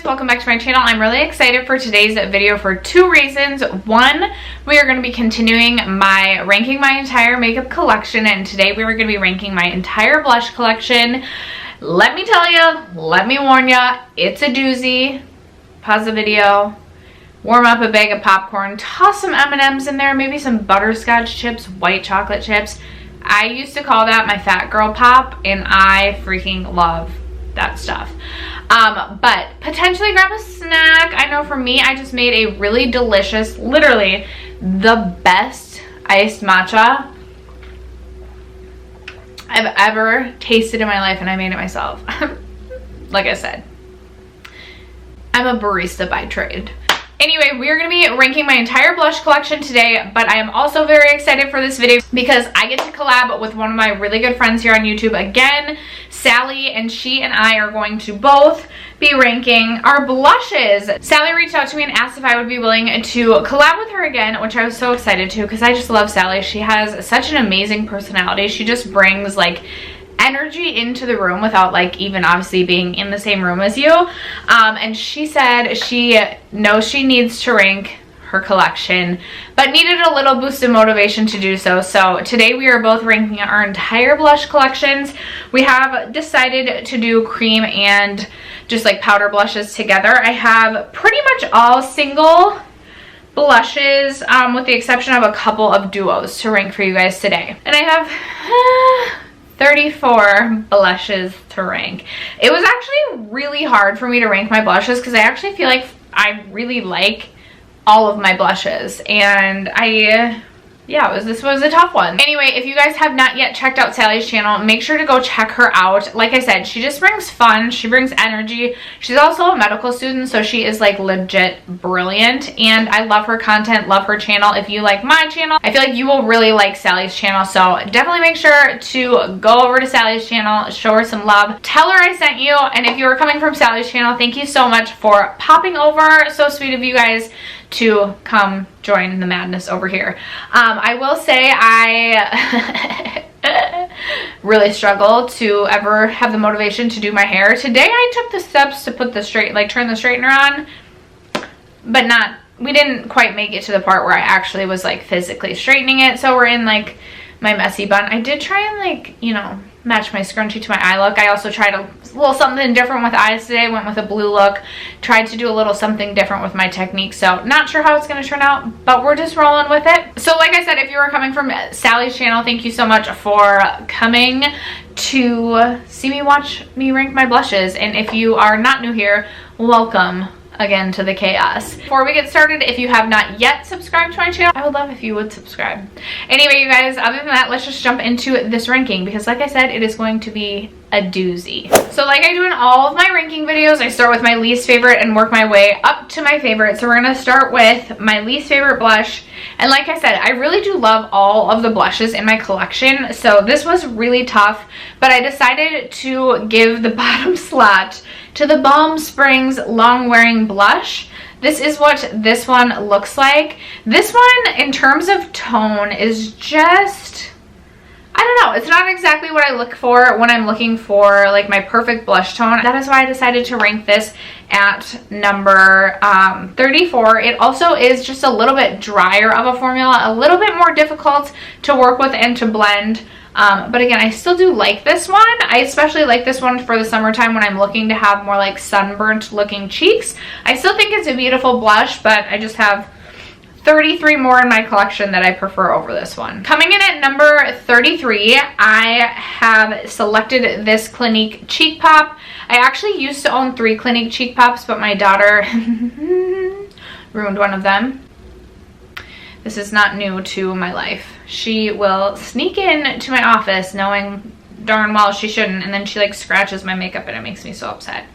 welcome back to my channel. I'm really excited for today's video for two reasons. One, we are going to be continuing my ranking my entire makeup collection, and today we are going to be ranking my entire blush collection. Let me tell you, let me warn you, it's a doozy. Pause the video, warm up a bag of popcorn, toss some M&Ms in there, maybe some butterscotch chips, white chocolate chips. I used to call that my fat girl pop, and I freaking love that stuff. But potentially grab a snack. I know for me, I just made a really delicious, literally the best iced matcha I've ever tasted in my life, and I made it myself. Like I said, I'm a barista by trade. Anyway, we're going to be ranking my entire blush collection today, but I am also very excited for this video because I get to collab with one of my really good friends here on YouTube again, Sally, and she and I are going to both be ranking our blushes. Sally reached out to me and asked if I would be willing to collab with her again, which I was so excited to because I just love Sally. She has such an amazing personality. She just brings like energy into the room without like even obviously being in the same room as you. And she said she knows she needs to rank her collection but needed a little boost of motivation to do so. So today we are both ranking our entire blush collections. We have decided to do cream and just like powder blushes together. I have pretty much all single blushes with the exception of a couple of duos to rank for you guys today. And I have 34 blushes to rank. It was actually really hard for me to rank my blushes because I actually feel like I really like all of my blushes, and this was a tough one. Anyway, if you guys have not yet checked out Sally's channel, make sure to go check her out. Like I said, she just brings fun, she brings energy. She's also a medical student, so she is like legit brilliant, and I love her content, love her channel. If you like my channel, I feel like you will really like Sally's channel, so definitely make sure to go over to Sally's channel, show her some love, tell her I sent you, and if you are coming from Sally's channel, thank you so much for popping over. So sweet of you guys to come join the madness over here. I will say I really struggle to ever have the motivation to do my hair. Today I took the steps to put the turn the straightener on, but we didn't quite make it to the part where I actually was like physically straightening it. So we're in like my messy bun. I did try and like, you know, match my scrunchie to my eye look. I also tried a little something different with eyes today. Went with a blue look. Tried to do a little something different with my technique. So not sure how it's going to turn out, but we're just rolling with it. So like I said, if you are coming from Sally's channel, thank you so much for coming to see me watch me rank my blushes. And if you are not new here, welcome again to the chaos. Before we get started, if you have not yet subscribed to my channel, I would love if you would subscribe. Anyway, you guys, other than that, let's just jump into this ranking because like I said, it is going to be a doozy. So like I do in all of my ranking videos, I start with my least favorite and work my way up to my favorite. So we're going to start with my least favorite blush. And like I said, I really do love all of the blushes in my collection. So this was really tough, but I decided to give the bottom slot to the Balm Springs Long Wearing Blush. This is what this one looks like. This one, in terms of tone, is just, I don't know, it's not exactly what I look for when I'm looking for like my perfect blush tone. That is why I decided to rank this at number 34. It also is just a little bit drier of a formula, a little bit more difficult to work with and to blend. But again, I still do like this one. I especially like this one for the summertime when I'm looking to have more like sunburnt looking cheeks. I still think it's a beautiful blush, but I just have 33 more in my collection that I prefer over this one. Coming in at number 33, I have selected this Clinique Cheek Pop. I actually used to own 3 Clinique Cheek Pops, but my daughter ruined one of them. This is not new to my life. She will sneak in to my office knowing darn well she shouldn't, and then she like scratches my makeup and it makes me so upset.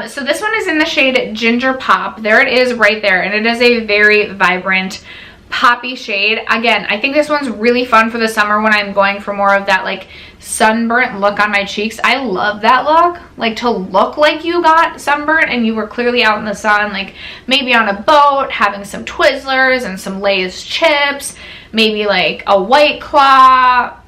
So this one is in the shade Ginger Pop. There it is right there, and it is a very vibrant poppy shade. Again, I think this one's really fun for the summer when I'm going for more of that like sunburnt look on my cheeks. I love that look, like to look like you got sunburnt and you were clearly out in the sun, like maybe on a boat having some Twizzlers and some Lay's chips, maybe like a White Claw.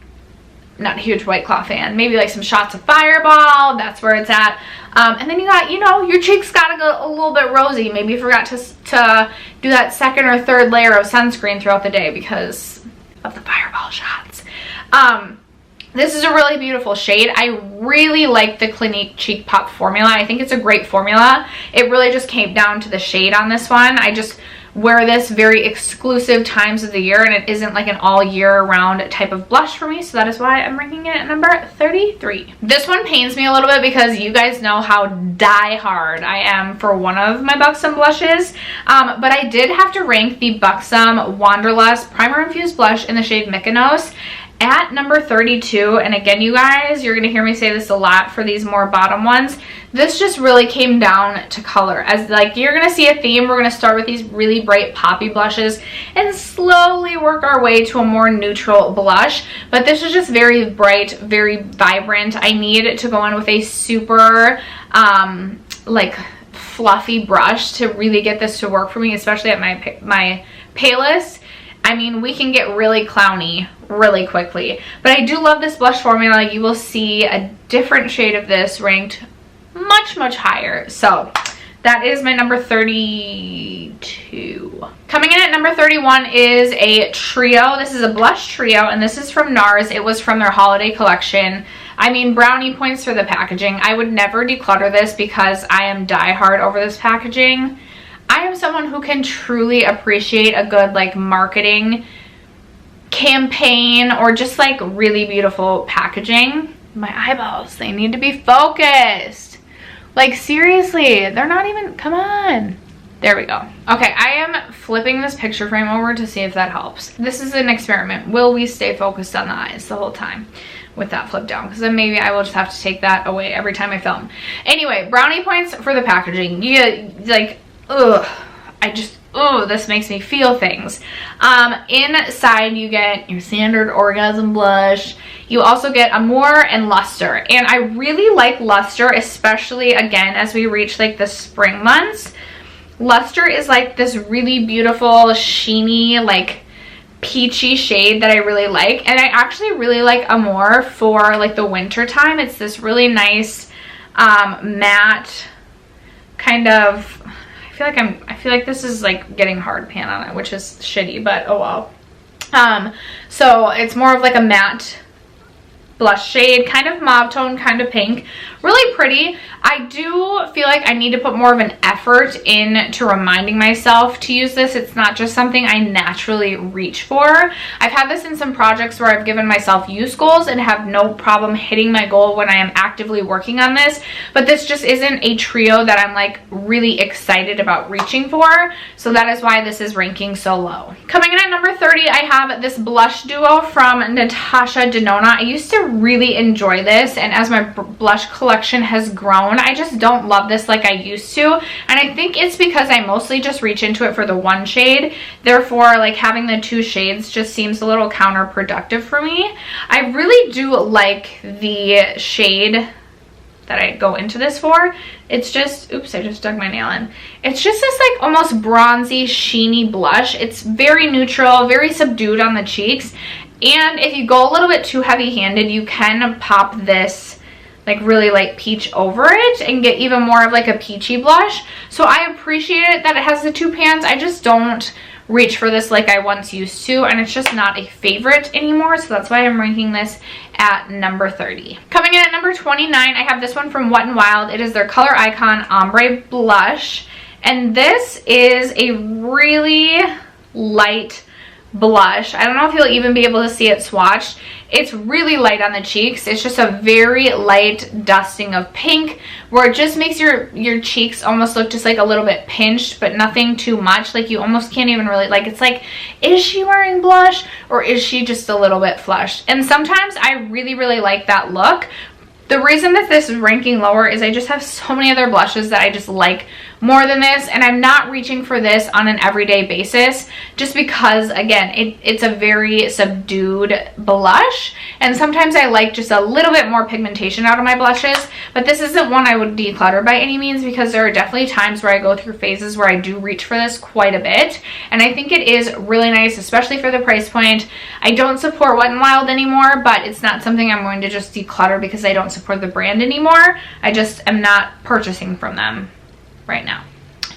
Not a huge White Claw fan. Maybe like some shots of Fireball. That's where it's at. And then you got, you know, your cheeks gotta go a little bit rosy. Maybe you forgot to do that second or third layer of sunscreen throughout the day because of the fireball shots. This is a really beautiful shade. I really like the Clinique Cheek Pop formula. I think it's a great formula. It really just came down to the shade on this one. I just wear this very exclusive times of the year, and it isn't like an all year round type of blush for me, so that is why I'm ranking it at number 33. This one pains me a little bit because you guys know how die hard I am for one of my Buxom blushes, but I did have to rank the Buxom Wanderlust Primer Infused Blush in the shade Mykonos at number 32. And again, you guys, you're gonna hear me say this a lot for these more bottom ones. This just really came down to color. As like you're gonna see a theme, we're gonna start with these really bright poppy blushes and slowly work our way to a more neutral blush. But this is just very bright, very vibrant. I need to go in with a super like fluffy brush to really get this to work for me, especially at my palest. I mean, we can get really clowny really quickly. But I do love this blush formula. You will see a different shade of this ranked much, much higher. So that is my number 32. Coming in at number 31 is a trio. This is a blush trio, and this is from Nars. It was from their holiday collection. I mean, brownie points for the packaging. I would never declutter this because I am diehard over this packaging. I am someone who can truly appreciate a good like marketing campaign or just like really beautiful packaging. My eyeballs, they need to be focused. Like seriously, they're not even, come on. There we go. Okay, I am flipping this picture frame over to see if that helps. This is an experiment. Will we stay focused on the eyes the whole time with that flip down? Because then maybe I will just have to take that away every time I film. Anyway, brownie points for the packaging. You like, ugh, this makes me feel things. Inside you get your standard orgasm blush. You also get Amour and Luster, and I really like Luster, especially again as we reach like the spring months. Luster is like this really beautiful sheeny like peachy shade that I really like, and I actually really like Amour for like the winter time. It's this really nice matte kind of, I feel like this is like getting hard pan on it, which is shitty, but oh well. So it's more of like a matte blush shade, kind of mauve tone, kind of pink, really pretty. I do feel like I need to put more of an effort into reminding myself to use this. It's not just something I naturally reach for. I've had this in some projects where I've given myself use goals and have no problem hitting my goal when I am actively working on this, but this just isn't a trio that I'm like really excited about reaching for, so that is why this is ranking so low. Coming in at number 30, I have this blush duo from Natasha Denona. I used to really enjoy this, and as my blush collection has grown, I just don't love this like I used to, and I think it's because I mostly just reach into it for the one shade. Therefore, like having the two shades just seems a little counterproductive for me. I really do like the shade that I go into this for. It's just, oops, I just dug my nail in. It's just this like almost bronzy, sheeny blush. It's very neutral, very subdued on the cheeks. And if you go a little bit too heavy-handed, you can pop this like really light peach over it and get even more of like a peachy blush. So I appreciate it that it has the two pans. I just don't reach for this like I once used to, and it's just not a favorite anymore, so that's why I'm ranking this at number 30. Coming in at number 29, I have this one from Wet n Wild. It is their Color Icon Ombre Blush, and this is a really light blush. I don't know if you'll even be able to see it swatched. It's really light on the cheeks. It's just a very light dusting of pink where it just makes your cheeks almost look just like a little bit pinched, but nothing too much. Like you almost can't even really, like, it's like, is she wearing blush or is she just a little bit flushed? And sometimes I really, really like that look. The reason that this is ranking lower is I just have so many other blushes that I just like more than this, and I'm not reaching for this on an everyday basis just because, again, it's a very subdued blush, and sometimes I like just a little bit more pigmentation out of my blushes, but this isn't one I would declutter by any means because there are definitely times where I go through phases where I do reach for this quite a bit, and I think it is really nice, especially for the price point. I don't support Wet n Wild anymore, but it's not something I'm going to just declutter because I don't support the brand anymore. I just am not purchasing from them right now.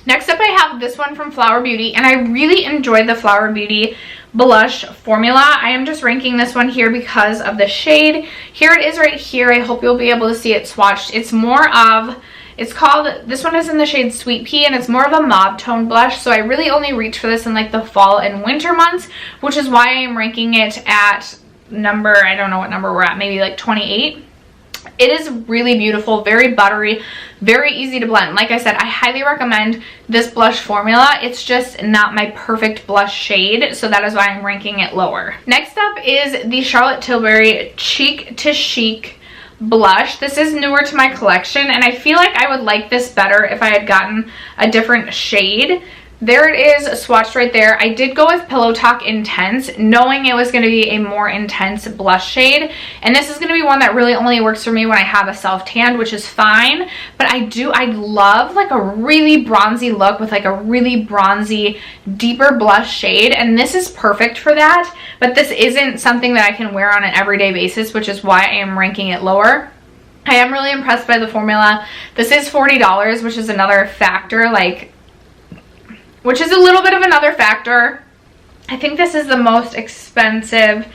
Next up, I have this one from Flower Beauty, and I really enjoyed the Flower Beauty blush formula. I am just ranking this one here because of the shade. Here it is right here. I hope you'll be able to see it swatched. It's more of, it's called, this one is in the shade Sweet Pea, and it's more of a mauve tone blush, so I really only reach for this in like the fall and winter months, which is why I am ranking it at number, I don't know what number we're at, maybe like 28. It is really beautiful, very buttery, very easy to blend. Like I said, I highly recommend this blush formula. It's just not my perfect blush shade, so that is why I'm ranking it lower. Next up is the Charlotte Tilbury Cheek to Chic blush. This is newer to my collection, and I feel like I would like this better if I had gotten a different shade. There it is, swatched right there. I did go with Pillow Talk Intense, knowing it was going to be a more intense blush shade. And this is going to be one that really only works for me when I have a self-tanned, which is fine. But I love like a really bronzy look with like a really bronzy, deeper blush shade. And this is perfect for that. But this isn't something that I can wear on an everyday basis, which is why I am ranking it lower. I am really impressed by the formula. This is $40, which is another factor, which is a little bit of another factor. I think this is the most expensive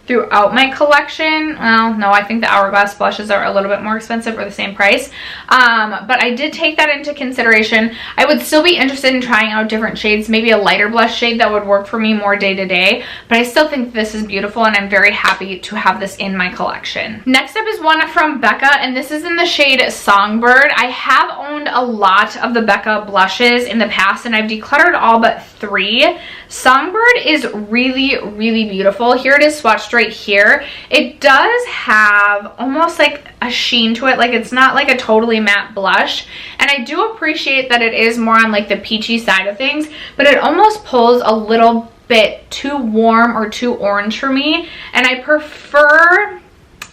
throughout my collection. Well, no, I think the Hourglass blushes are a little bit more expensive or the same price. But I did take that into consideration. I would still be interested in trying out different shades, maybe a lighter blush shade that would work for me more day to day. But I still think this is beautiful, and I'm very happy to have this in my collection. Next up is one from Becca, and this is in the shade Songbird. I have owned a lot of the Becca blushes in the past, and I've decluttered all but 3. Songbird is really, really beautiful. Here it is swatched right here. It does have almost like a sheen to it, like it's not like a totally matte blush, and I do appreciate that it is more on like the peachy side of things, but it almost pulls a little bit too warm or too orange for me, and I prefer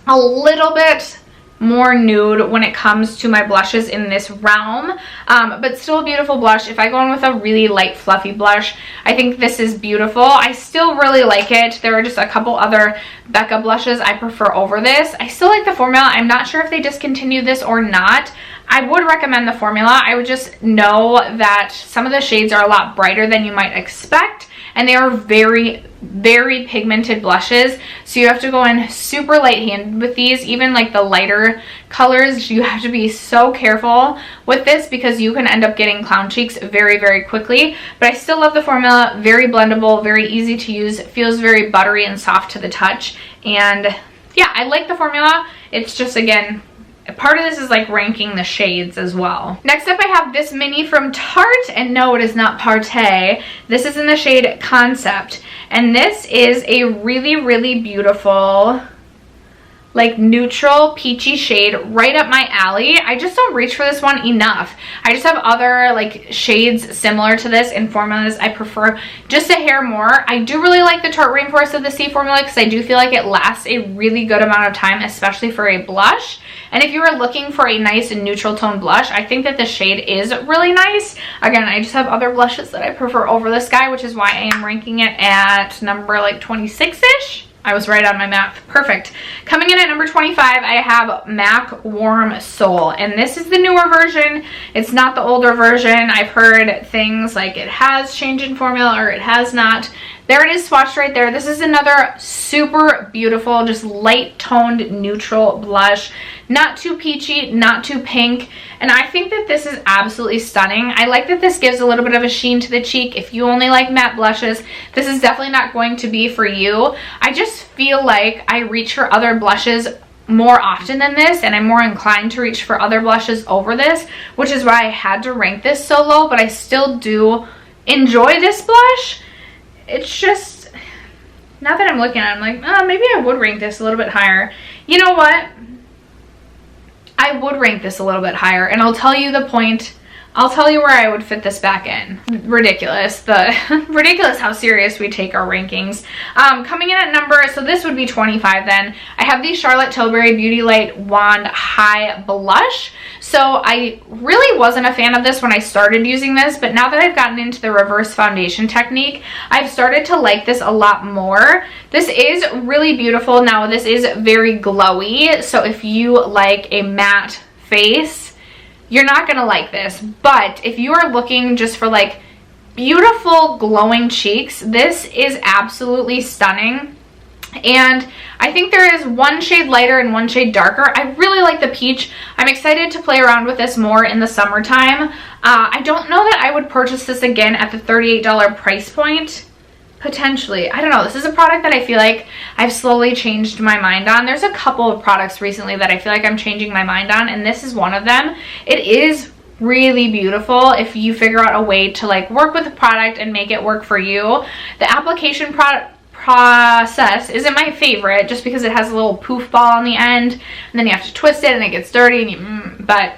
a little bit more nude when it comes to my blushes in this realm, but still a beautiful blush. If I go in with a really light fluffy blush, I think this is beautiful. I still really like it. There are just a couple other Becca blushes I prefer over this. I still like the formula. I'm not sure if they discontinued this or not. I would recommend the formula. I would just know that some of the shades are a lot brighter than you might expect, and they are very, very pigmented blushes, so you have to go in super light-handed with these. Even like the lighter colors, you have to be so careful with this because you can end up getting clown cheeks very, very quickly. But I still love the formula. Very blendable, very easy to use. It feels very buttery and soft to the touch, and yeah, I like the formula. It's just, again, part of this is like ranking the shades as well. Next up, I have this mini from Tarte, and no, it is not Partey. This is in the shade Concept, and this is a really, really beautiful, like neutral peachy shade, right up my alley. I just don't reach for this one enough. I just have other like shades similar to this in formulas I prefer just a hair more. I do really like the Tarte Rainforest of the Sea formula because I do feel like it lasts a really good amount of time, especially for a blush. And if you are looking for a nice and neutral tone blush, I think that the shade is really nice. Again, I just have other blushes that I prefer over this guy, which is why I am ranking it at number like 26-ish. I was right on my math. Perfect. Coming in at number 25, I have MAC Warm Soul, and this is the newer version. It's not the older version. I've heard things like it has changed in formula or it has not. There it is swatched right there. This is another super beautiful, just light toned neutral blush. Not too peachy, not too pink. And I think that this is absolutely stunning. I like that this gives a little bit of a sheen to the cheek. If you only like matte blushes, this is definitely not going to be for you. I just feel like I reach for other blushes more often than this, and I'm more inclined to reach for other blushes over this, which is why I had to rank this so low, but I still do enjoy this blush. It's just, now that I'm looking at it, I'm like, oh, maybe I would rank this a little bit higher. You know what? I would rank this a little bit higher, and I'll tell you the point I'll tell you where I would fit this back in. Ridiculous. Ridiculous how serious we take our rankings. Coming in at number, so this would be 25 then. I have the Charlotte Tilbury Beauty Light Wand High Blush. So I really wasn't a fan of this when I started using this, but now that I've gotten into the reverse foundation technique, I've started to like this a lot more. This is really beautiful. Now this is very glowy, so if you like a matte face, you're not gonna like this. But if you are looking just for like beautiful glowing cheeks, this is absolutely stunning. And I think there is one shade lighter and one shade darker. I really like the peach. I'm excited to play around with this more in the summertime. I don't know that I would purchase this again at the $38 price point. Potentially. I don't know. This is a product that I feel like I've slowly changed my mind on. There's a couple of products recently that I feel like I'm changing my mind on, and this is one of them. It is really beautiful if you figure out a way to like work with the product and make it work for you. The application process isn't my favorite just because it has a little poof ball on the end, and then you have to twist it and it gets dirty, and but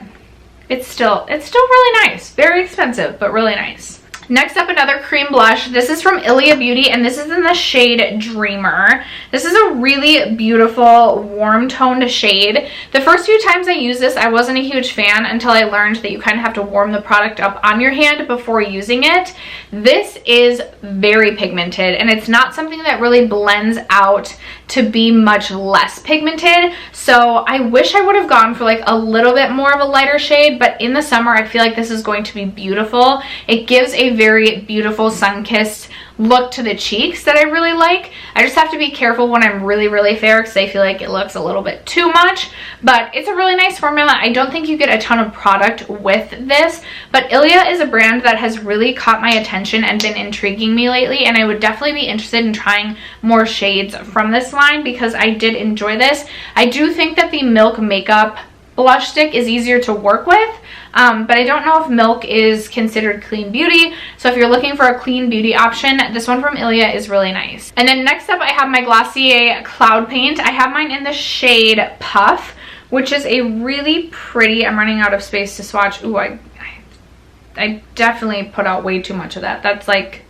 it's still really nice. Very expensive, but really nice. Next up, another cream blush. This is from Ilia Beauty, and this is in the shade Dreamer. This is a really beautiful, warm-toned shade. The first few times I used this, I wasn't a huge fan until I learned that you kind of have to warm the product up on your hand before using it. This is very pigmented, and it's not something that really blends out to be much less pigmented. So I wish I would have gone for like a little bit more of a lighter shade, but in the summer, I feel like this is going to be beautiful. It gives a very beautiful sun-kissed look to the cheeks that I really like. I just have to be careful when I'm really fair because I feel like it looks a little bit too much, but it's a really nice formula. I don't think you get a ton of product with this, but Ilia is a brand that has really caught my attention and been intriguing me lately, and I would definitely be interested in trying more shades from this line because I did enjoy this. I do think that the Milk Makeup blush stick is easier to work with, but I don't know if Milk is considered clean beauty. So if you're looking for a clean beauty option, this one from Ilia is really nice. And then next up, I have my Glossier Cloud Paint. I have mine in the shade Puff, which is a really pretty, I'm running out of space to swatch. Ooh, I definitely put out way too much of that. That's like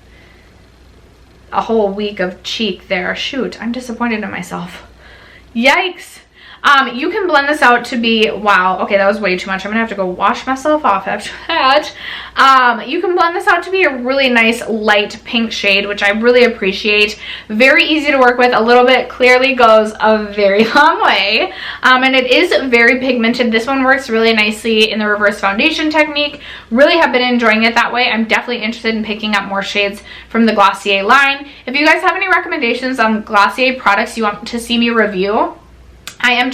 a whole week of cheek there. Shoot, I'm disappointed in myself. Yikes. You can blend this out to be, wow, okay, that was way too much. I'm gonna have to go wash myself off after that. You can blend this out to be a really nice light pink shade, which I really appreciate. Very easy to work with. A little bit clearly goes a very long way. And it is very pigmented. This one works really nicely in the reverse foundation technique. Really have been enjoying it that way. I'm definitely interested in picking up more shades from the Glossier line. If you guys have any recommendations on Glossier products you want to see me review, I'm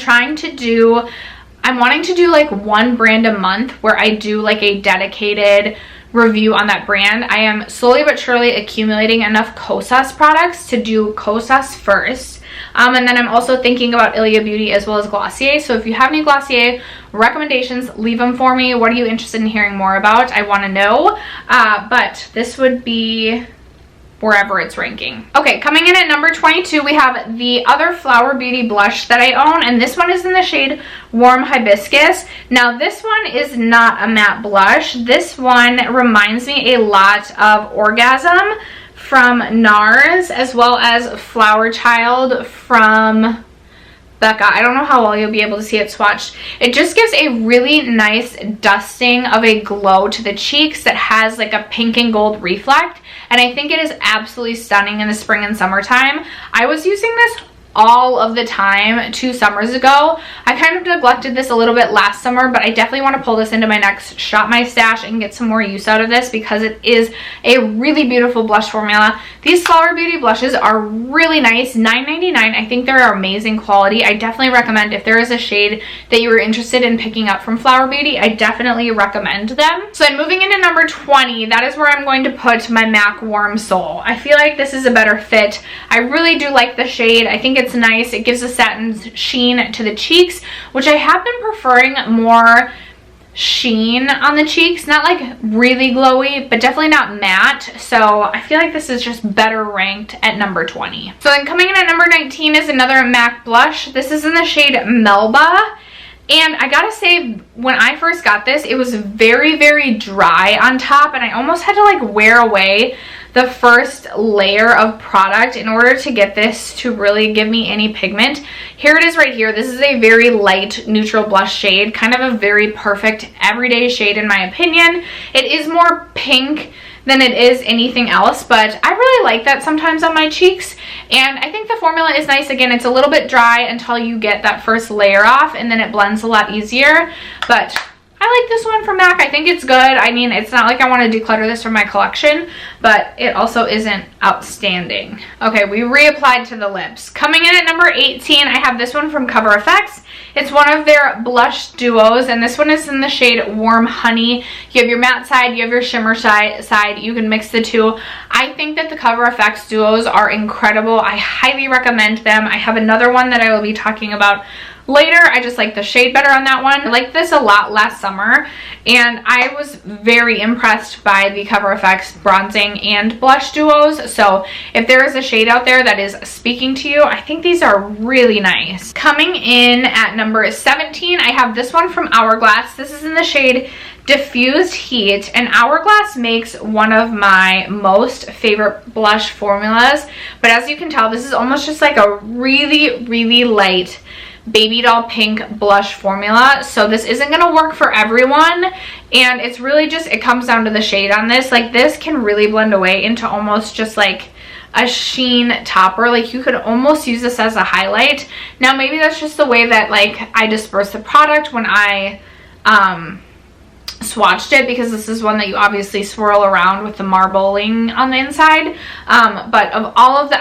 wanting to do like one brand a month where I do like a dedicated review on that brand. I am slowly but surely accumulating enough Kosas products to do Kosas first. And then I'm also thinking about Ilia Beauty as well as Glossier. So if you have any Glossier recommendations, leave them for me. What are you interested in hearing more about? I want to know. But this would be wherever it's ranking. Okay, coming in at number 22, we have the other Flower Beauty blush that I own, and this one is in the shade Warm Hibiscus. Now, this one is not a matte blush. This one reminds me a lot of Orgasm from Nars, as well as Flower Child from Becca. I don't know how well you'll be able to see it swatched. It just gives a really nice dusting of a glow to the cheeks that has like a pink and gold reflect, and I think it is absolutely stunning in the spring and summertime. I was using this all of the time 2 summers ago. I kind of neglected this a little bit last summer, but I definitely want to pull this into my next shop my stash and get some more use out of this because it is a really beautiful blush formula. These Flower Beauty blushes are really nice. $9.99. I think they're amazing quality. I definitely recommend if there is a shade that you were interested in picking up from Flower Beauty, I definitely recommend them. So then moving into number 20, that is where I'm going to put my MAC Warm Soul. I feel like this is a better fit. I really do like the shade. I think it's nice. It gives a satin sheen to the cheeks, which I have been preferring more sheen on the cheeks. Not like really glowy, but definitely not matte. So I feel like this is just better ranked at number 20. So then coming in at number 19 is another MAC blush. This is in the shade Melba. And I gotta say, when I first got this, it was very, very dry on top, and I almost had to like wear away the first layer of product in order to get this to really give me any pigment. Here it is right here. This is a very light neutral blush shade, kind of a very perfect everyday shade in my opinion. It is more pink than it is anything else, but I really like that sometimes on my cheeks, and I think the formula is nice. Again, it's a little bit dry until you get that first layer off, and then it blends a lot easier, but I like this one from MAC. I think it's good. I mean, it's not like I want to declutter this from my collection, but it also isn't outstanding. Okay, we reapplied to the lips. Coming in at number 18, I have this one from Cover FX. It's one of their blush duos, and this one is in the shade Warm Honey. You have your matte side, you have your shimmer side. You can mix the two. I think that the Cover FX duos are incredible. I highly recommend them. I have another one that I will be talking about later. I just like the shade better on that one. I liked this a lot last summer, and I was very impressed by the Cover FX bronzing and blush duos. So if there is a shade out there that is speaking to you, I think these are really nice. Coming in at number 17, I have this one from Hourglass. This is in the shade Diffused Heat, and Hourglass makes one of my most favorite blush formulas, but as you can tell, this is almost just like a really, really light baby doll pink blush formula. So this isn't going to work for everyone, and it's really just, it comes down to the shade on this. Like, this can really blend away into almost just like a sheen topper. Like, you could almost use this as a highlight. Now maybe that's just the way that like I disperse the product when I swatched it, because this is one that you obviously swirl around with the marbling on the inside. But of all of the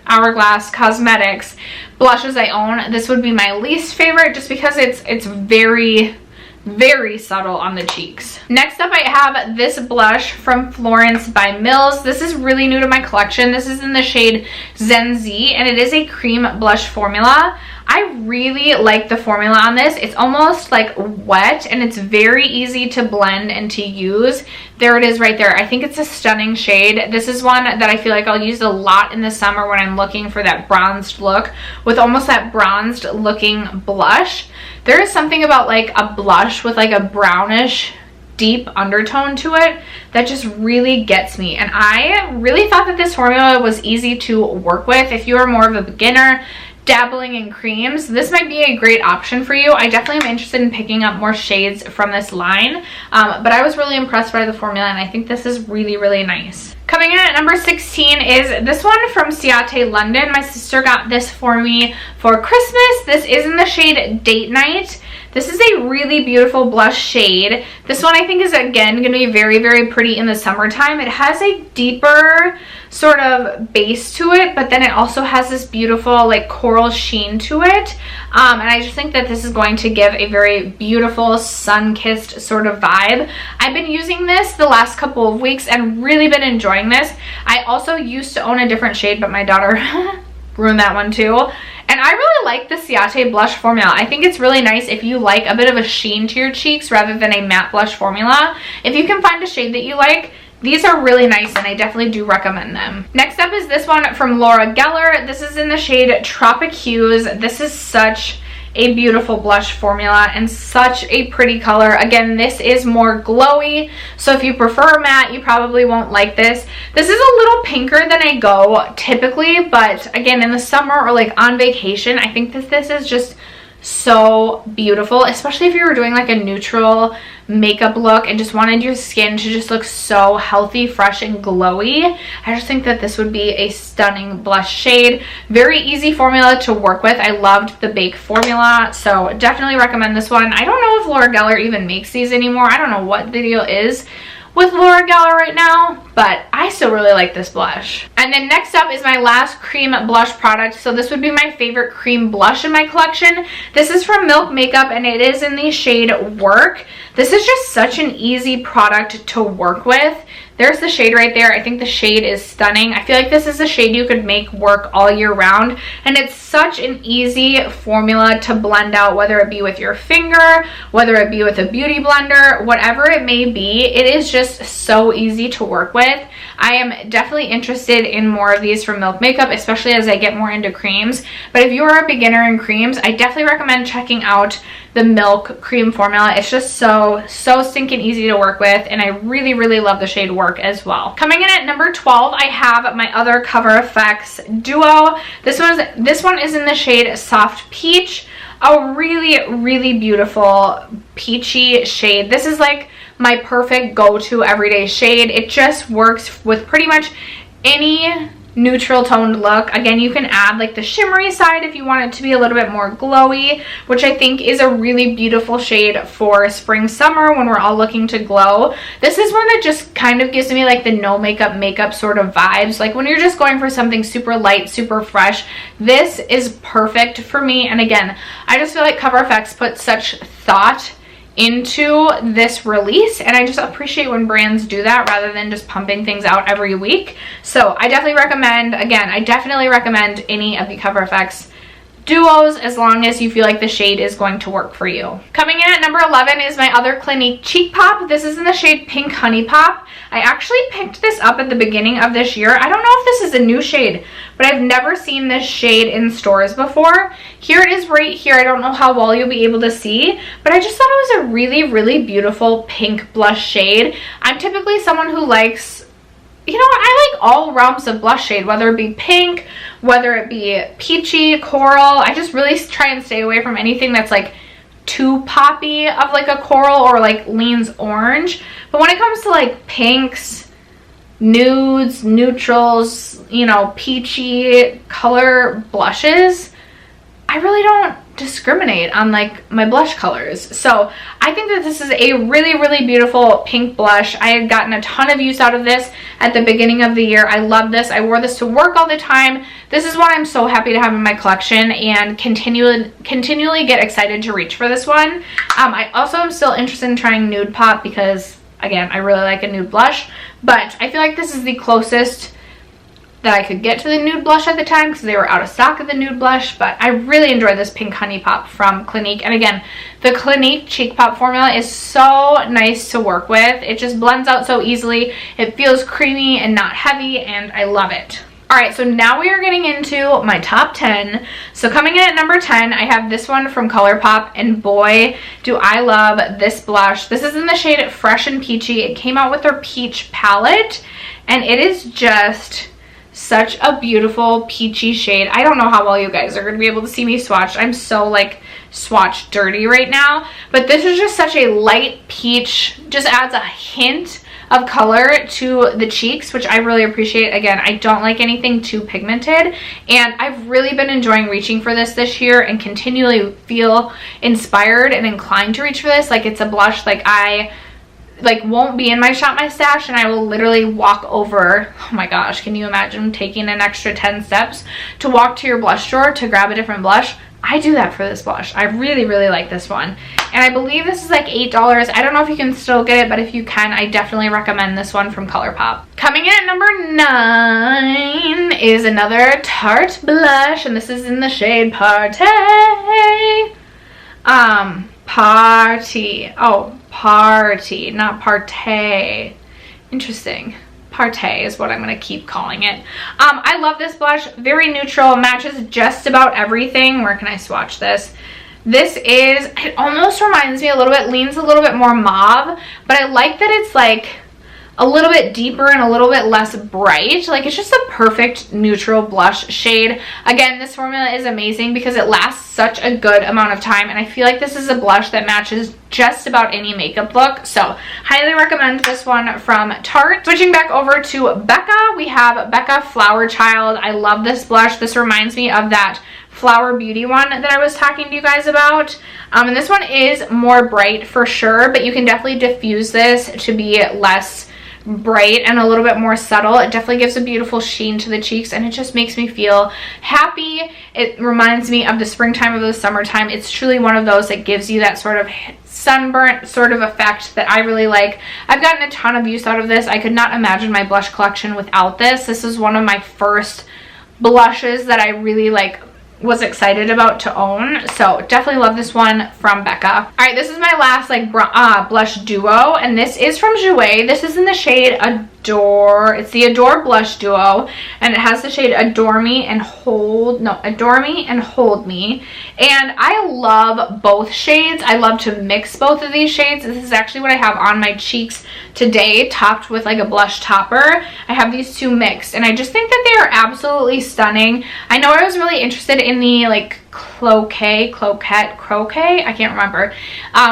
Hourglass Cosmetics blushes I own, this would be my least favorite, just because it's very, very subtle on the cheeks. Next up, I have this blush from Florence by Mills. This is really new to my collection. This is in the shade Zen Z, and it is a cream blush formula. I really like the formula on this. It's almost like wet, and it's very easy to blend and to use. There it is right there. I think it's a stunning shade. This is one that I feel like I'll use a lot in the summer when I'm looking for that bronzed look with almost that bronzed looking blush. There is something about like a blush with like a brownish deep undertone to it that just really gets me, and I really thought that this formula was easy to work with. If you are more of a beginner dabbling in creams, this might be a great option for you. I definitely am interested in picking up more shades from this line, but I was really impressed by the formula, and I think this is really, really nice. Coming in at number 16 is this one from Ciate London. My sister got this for me for Christmas. This is in the shade Date Night. This is a really beautiful blush shade. This one I think is again going to be very, very pretty in the summertime. It has a deeper sort of base to it, but then it also has this beautiful like coral sheen to it. And I just think that this is going to give a very beautiful sun-kissed sort of vibe. I've been using this the last couple of weeks and really been enjoying this. I also used to own a different shade, but my daughter ruined that one too. And I really like the Ciate blush formula. I think it's really nice if you like a bit of a sheen to your cheeks rather than a matte blush formula. If you can find a shade that you like, these are really nice, and I definitely do recommend them. Next up is this one from Laura Geller. This is in the shade Tropic Hues. This is such a beautiful blush formula and such a pretty color. Again, this is more glowy, so if you prefer matte, you probably won't like this. This is a little pinker than I go typically, but again, in the summer or like on vacation, I think that this is just so beautiful, especially if you were doing like a neutral makeup look and just wanted your skin to just look so healthy, fresh, and glowy. I just think that this would be a stunning blush shade. Very easy formula to work with. I loved the Bake formula, so definitely recommend this one. I don't know if Laura Geller even makes these anymore. I don't know what the deal is with Laura Geller right now, but I still really like this blush. And then next up is my last cream blush product. So this would be my favorite cream blush in my collection. This is from Milk Makeup, and it is in the shade Work. This is just such an easy product to work with. There's the shade right there. I think the shade is stunning. I feel like this is a shade you could make work all year round, and it's such an easy formula to blend out, whether it be with your finger, whether it be with a beauty blender, whatever it may be. It is just so easy to work with. I am definitely interested in more of these from Milk Makeup, especially as I get more into creams. But if you're a beginner in creams, I definitely recommend checking out the Milk cream formula. It's just so stinking easy to work with, and I really love the shade Work as well. Coming in at number 12, I have my other Cover FX duo. This one is in the shade Soft Peach. A really beautiful peachy shade. This is like my perfect go-to everyday shade. It just works with pretty much any neutral toned look. Again, you can add like the shimmery side if you want it to be a little bit more glowy, which I think is a really beautiful shade for spring summer when we're all looking to glow. This is one that just kind of gives me like the no makeup sort of vibes. Like when you're just going for something super light, super fresh, this is perfect for me. And again, I just feel like Cover FX put such thought into this release, and I just appreciate when brands do that rather than just pumping things out every week. So I definitely recommend, again, I definitely recommend any of the Cover FX duos as long as you feel like the shade is going to work for you. Coming in at number 11 is my other Clinique Cheek Pop. This is in the shade Pink Honey Pop. I actually picked this up at the beginning of this year. I don't know if this is a new shade, but I've never seen this shade in stores before. Here it is right here. I don't know how well you'll be able to see, but I just thought it was a really beautiful pink blush shade. I'm typically someone who likes, you know what, I like all realms of blush shade, whether it be pink, whether it be peachy, coral. I just really try and stay away from anything that's like too poppy of like a coral or like leans orange. But when it comes to like pinks, nudes, neutrals, you know, peachy color blushes, I really don't discriminate on like my blush colors. So I think that this is a really beautiful pink blush. I had gotten a ton of use out of this at the beginning of the year. I love this. I wore this to work all the time. This is one I'm so happy to have in my collection and continually get excited to reach for this one. I also am still interested in trying Nude Pop because, again, I really like a nude blush, but I feel like this is the closest that I could get to the nude blush at the time because they were out of stock of the nude blush. But I really enjoy this Pink Honey Pop from Clinique. And again, the Clinique Cheek Pop formula is so nice to work with. It just blends out so easily. It feels creamy and not heavy, and I love it. Alright, so now we are getting into my top 10. So coming in at number 10, I have this one from ColourPop, and boy, do I love this blush. This is in the shade Fresh and Peachy. It came out with their peach palette, and it is just such a beautiful peachy shade. I don't know how well you guys are going to be able to see me swatch. I'm so like swatch dirty right now, but this is just such a light peach, just adds a hint of color to the cheeks, which I really appreciate. Again, I don't like anything too pigmented, and I've really been enjoying reaching for this year and continually feel inspired and inclined to reach for this. Like, it's a blush like I won't be in my Shop My Stash and I will literally walk over. Oh my gosh, can you imagine taking an extra 10 steps to walk to your blush drawer to grab a different blush? I do that for this blush. I really like this one, and I believe this is like $8. I don't know if you can still get it, but if you can, I definitely recommend this one from ColourPop. Coming in at number 9 is another Tarte blush, and this is in the shade Party. Party, not partay. Interesting. Partay is what I'm going to keep calling it. I love this blush. Very neutral, matches just about everything. Where can I swatch this? This is, it almost reminds me a little bit, leans a little bit more mauve, but I like that it's like a little bit deeper and a little bit less bright. Like, it's just a perfect neutral blush shade. Again, this formula is amazing because it lasts such a good amount of time, and I feel like this is a blush that matches just about any makeup look. So highly recommend this one from Tarte. Switching back over to Becca, we have Becca Flower Child. I love this blush. This reminds me of that Flower Beauty one that I was talking to you guys about. And this one is more bright for sure, but you can definitely diffuse this to be less bright and a little bit more subtle. It definitely gives a beautiful sheen to the cheeks, and it just makes me feel happy. It reminds me of the springtime, of the summertime. It's truly one of those that gives you that sort of sunburnt sort of effect that I really like. I've gotten a ton of use out of this. I could not imagine my blush collection without this. This is one of my first blushes that I really like was excited about to own, so definitely love this one from Becca. All right, this is my last like blush duo, and this is from Choi. This is in the shade Adore. It's the Adore blush duo, and it has the shade Adore Me and Hold Me, and I love both shades. I love to mix both of these shades. This is actually what I have on my cheeks today, topped with like a blush topper. I have these two mixed, and I just think that they are absolutely stunning. I know I was really interested in the like croquet, I can't remember,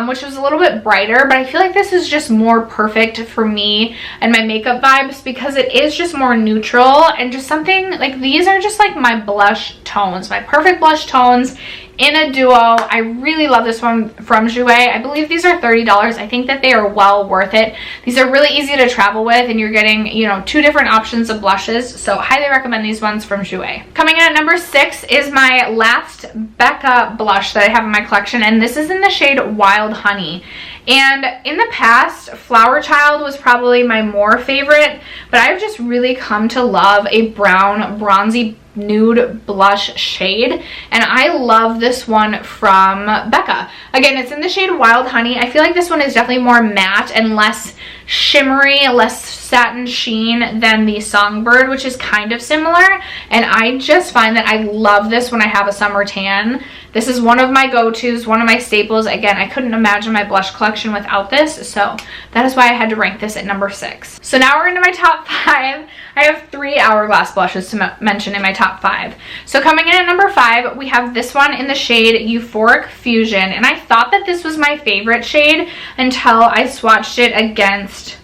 which was a little bit brighter, but I feel like this is just more perfect for me and my makeup vibes because it is just more neutral, and just something like these are just like my blush tones, my perfect blush tones in a duo. I really love this one from Choi. I believe these are $30. I think that they are well worth it. These are really easy to travel with, and you're getting, you know, 2 different options of blushes, so highly recommend these ones from Choi. Coming in at number 6 is my last Becca blush that I have in my collection, and this is in the shade Wild Honey. And in the past, Flower Child was probably my more favorite, but I've just really come to love a brown, bronzy nude blush shade, and I love this one from Becca. Again, it's in the shade Wild Honey. I feel like this one is definitely more matte and less shimmery, less satin sheen than the Songbird, which is kind of similar, and I just find that I love this when I have a summer tan. This is one of my go-tos, one of my staples. Again, I couldn't imagine my blush collection without this, so that is why I had to rank this at number 6. So now we're into my top 5. I have 3 Hourglass blushes to mention in my top 5. So coming in at number 5, we have this one in the shade Euphoric Fusion, and I thought that this was my favorite shade until I swatched it against,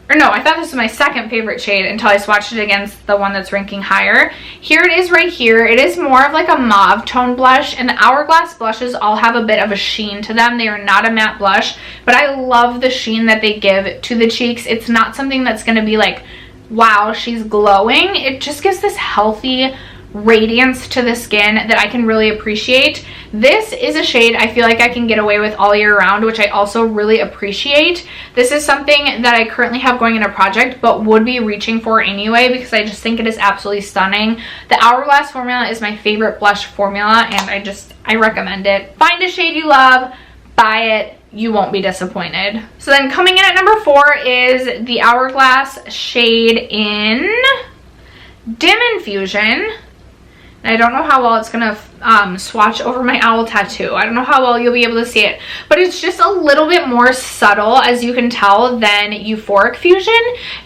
or no, I thought this was my second favorite shade until I swatched it against the one that's ranking higher. Here it is right here. It is more of like a mauve tone blush, and the Hourglass blushes all have a bit of a sheen to them. They are not a matte blush, but I love the sheen that they give to the cheeks. It's not something that's going to be like, wow, she's glowing. It just gives this healthy radiance to the skin that I can really appreciate. This is a shade I feel like I can get away with all year round, which I also really appreciate. This is something that I currently have going in a project, but would be reaching for anyway because I just think it is absolutely stunning. The Hourglass formula is my favorite blush formula, and I recommend it. Find a shade you love, buy it, you won't be disappointed. So then coming in at number 4 is the Hourglass shade in Dim Infusion. And I don't know how well it's gonna swatch over my owl tattoo. I don't know how well you'll be able to see it, but it's just a little bit more subtle, as you can tell, than Euphoric Fusion,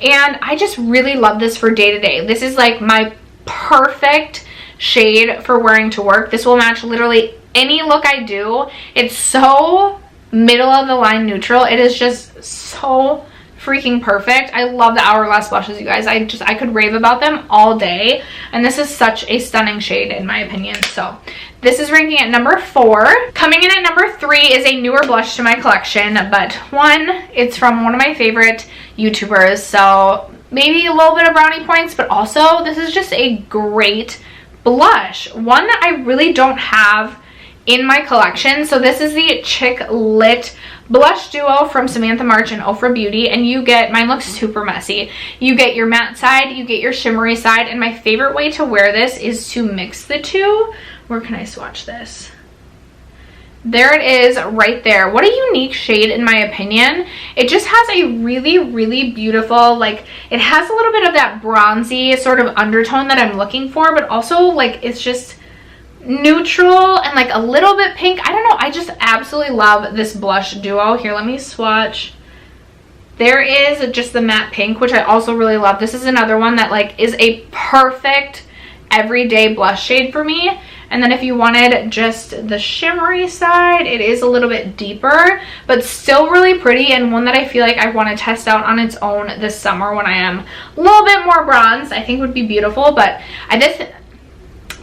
and I just really love this for day to day. This is like my perfect shade for wearing to work. This will match literally any look I do. It's so middle of the line neutral. It is just so freaking perfect. I love the Hourglass blushes, you guys. I could rave about them all day, and this is such a stunning shade in my opinion. So this is ranking at number 4. Coming in at number 3 is a newer blush to my collection, but it's from one of my favorite YouTubers, so maybe a little bit of brownie points, but also this is just a great blush, one that I really don't have in my collection. So this is the Chick Lit blush duo from Samantha March and Ofra Beauty, and you get, mine looks super messy, you get your matte side, you get your shimmery side, and my favorite way to wear this is to mix the two. Where can I swatch this? There it is right there. What a unique shade in my opinion. It just has a really, really beautiful, like, it has a little bit of that bronzy sort of undertone that I'm looking for, but also like it's just neutral and like a little bit pink. I don't know, I just absolutely love this blush duo. Here, let me swatch. There is just the matte pink, which I also really love. This is another one that like is a perfect everyday blush shade for me. And then if you wanted just the shimmery side, it is a little bit deeper, but still really pretty, and one that I feel like I want to test out on its own this summer when I am a little bit more bronzed. I think would be beautiful. But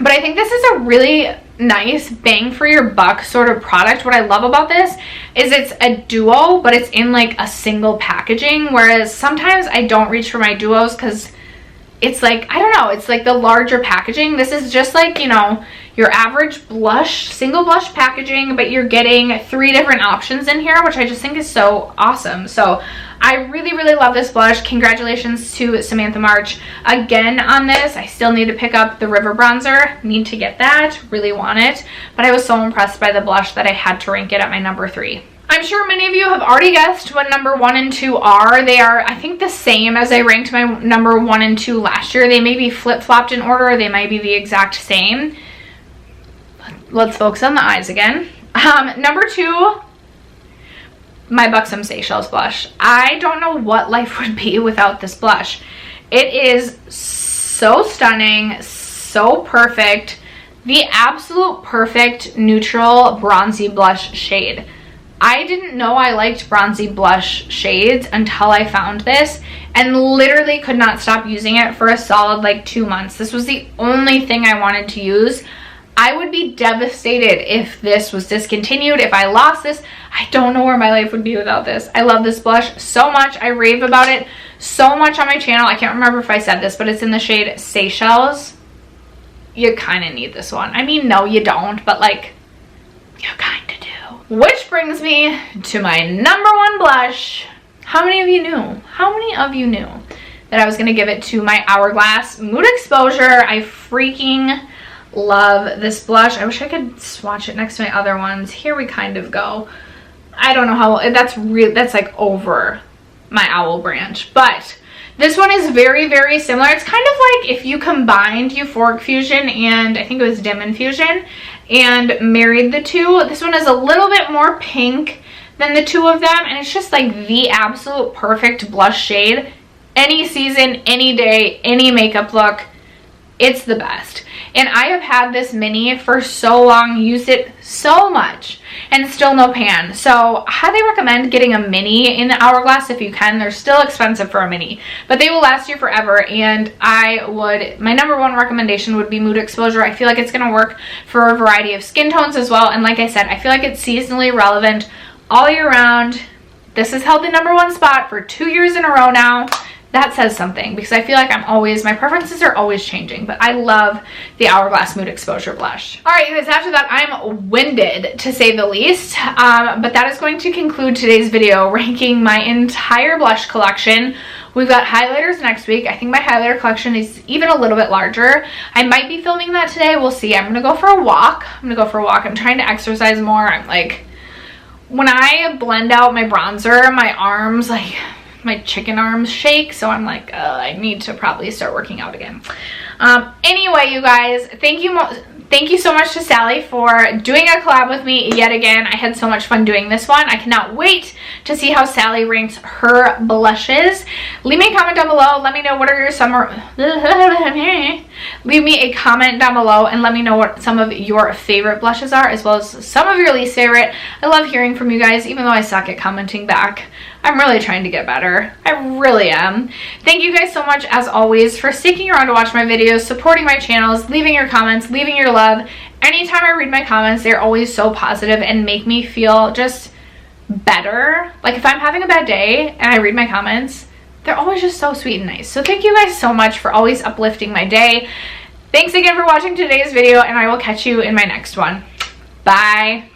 But I think this is a really nice bang for your buck sort of product. What I love about this is it's a duo, but it's in like a single packaging, whereas sometimes I don't reach for my duos because it's like, I don't know, it's like the larger packaging. This is just like, you know, your average blush, single blush packaging, but you're getting 3 different options in here, which I just think is so awesome. So I really, really love this blush. Congratulations to Samantha March again on this. I still need to pick up the River Bronzer. Need to get that, really want it. But I was so impressed by the blush that I had to rank it at my number 3. I'm sure many of you have already guessed what number 1 and 2 are. They are, I think, the same as I ranked my number 1 and 2 last year. They may be flip-flopped in order, or they might be the exact same. Let's focus on the eyes again. Number 2, my Buxom Seychelles blush. I don't know what life would be without this blush. It is so stunning, so perfect. The absolute perfect neutral bronzy blush shade. I didn't know I liked bronzy blush shades until I found this, and literally could not stop using it for a solid like 2 months. This was the only thing I wanted to use. I would be devastated if this was discontinued, if I lost this. I don't know where my life would be without this. I love this blush so much. I rave about it so much on my channel. I can't remember if I said this, but it's in the shade Seychelles. You kind of need this one. I mean, no, you don't, but like, you kind of do. Which brings me to my number 1 blush. How many of you knew? How many of you knew that I was going to give it to my Hourglass Mood Exposure? I freaking love this blush. I wish I could swatch it next to my other ones. Here we kind of go. I don't know how, that's like over my owl branch, but this one is very, very similar. It's kind of like if you combined Euphoric Fusion and I think it was Dim Infusion and married the two. This one is a little bit more pink than the two of them, and it's just like the absolute perfect blush shade. Any season, any day, any makeup look, it's the best. And I have had this mini for so long, used it so much, and still no pan. So I highly recommend getting a mini in the Hourglass if you can. They're still expensive for a mini, but they will last you forever. And my number 1 recommendation would be Mood Exposure. I feel like it's going to work for a variety of skin tones as well. And like I said, I feel like it's seasonally relevant all year round. This has held the number 1 spot for 2 years in a row now. That says something, because I feel like my preferences are always changing, but I love the Hourglass Mood Exposure blush. All right, you guys, after that, I'm winded to say the least, but that is going to conclude today's video ranking my entire blush collection. We've got highlighters next week. I think my highlighter collection is even a little bit larger. I might be filming that today. We'll see. I'm gonna go for a walk. I'm trying to exercise more. I'm like, when I blend out my bronzer, my arms, like, my chicken arms shake, so I'm like, I need to probably start working out again. Anyway, you guys, thank you so much to Sally for doing a collab with me yet again. I had so much fun doing this one. I cannot wait to see how Sally ranks her blushes. Leave me a comment down below. Let me know what are your summer... Leave me a comment down below and let me know what some of your favorite blushes are, as well as some of your least favorite. I love hearing from you guys, even though I suck at commenting back. I'm really trying to get better. I really am. Thank you guys so much, as always, for sticking around to watch my videos, supporting my channels, leaving your comments, leaving your love. Anytime I read my comments, they're always so positive and make me feel just better. Like, if I'm having a bad day and I read my comments, they're always just so sweet and nice. So thank you guys so much for always uplifting my day. Thanks again for watching today's video, and I will catch you in my next one. Bye.